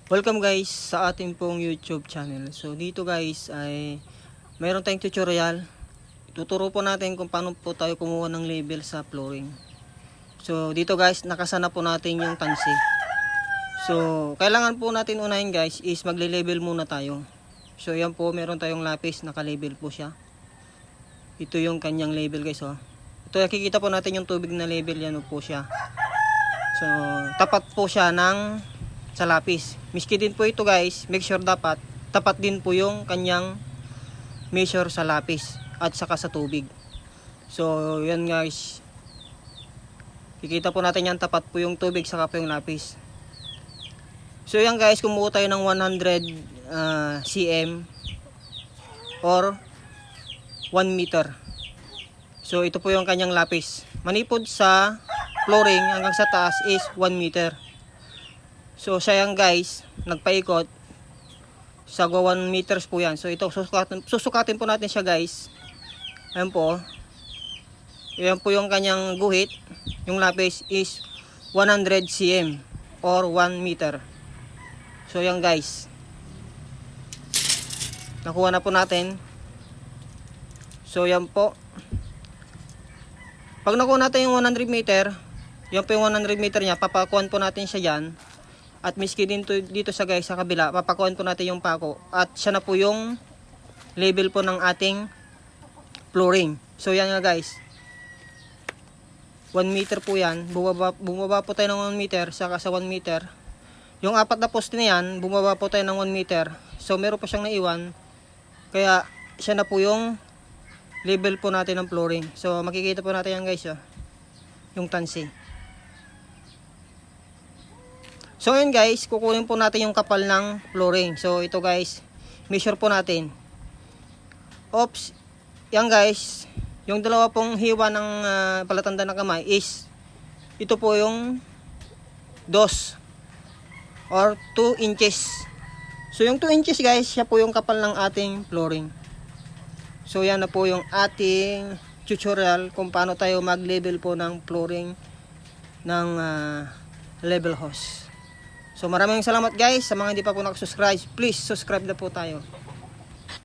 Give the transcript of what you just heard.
Welcome guys sa ating pong YouTube channel. So dito guys ay mayroon tayong tutorial. Tuturo po natin kung paano po tayo kumuha ng label sa flooring. So dito guys nakasana po natin yung tansi. So kailangan po natin unahin guys is magle-label muna tayo. So yan po, meron tayong lapis, naka-label po siya. Ito yung kanyang label guys oh. Ito nakikita po natin yung tubig na label, yan po siya. So tapat po siya ng sa lapis. Miski din po ito guys, make sure dapat tapat din po yung kanyang measure sa lapis at saka sa tubig. So yan guys, kikita po natin yan, tapat po yung tubig saka po yung lapis. So yan guys, kumuha tayo ng 100 cm or 1 meter. So ito po yung kanyang lapis. Manipod sa flooring hanggang sa taas is 1 meter. So sayang guys, nagpaikot sa 1 meters po yan. So ito susukatin po natin siya guys. Ayan po. Ayan po yung kanyang guhit. Yung lapis is 100 cm or 1 meter. So yan guys, nakuha na po natin. So yan po. Pag nakuha natin yung 100 meter, yan po yung 100 meter niya, papakuan po natin siya dyan. At miski din dito sa guys sa kabila, papakuan po natin yung pako. At siya na po yung label po ng ating flooring. So yan nga guys, 1 meter po yan. Bumaba po tayo ng 1 meter, saka sa 1 meter. Yung apat na poste na yan, bumaba po tayo ng 1 meter. So meron po siyang naiwan. Kaya siya na po yung label po natin ng flooring. So makikita po natin yan guys oh, yung tansi. So yun guys, kukunin po natin yung kapal ng flooring. So ito guys, measure po natin. Oops, yan guys, yung dalawa pong hiwa ng palatanda ng kamay is ito po yung 2 or 2 inches. So yung 2 inches guys, siya po yung kapal ng ating flooring. So yan na po yung ating tutorial kung paano tayo mag-level po ng flooring ng level hose. So maraming salamat guys. Sa mga hindi pa po nakasubscribe, please subscribe na po tayo.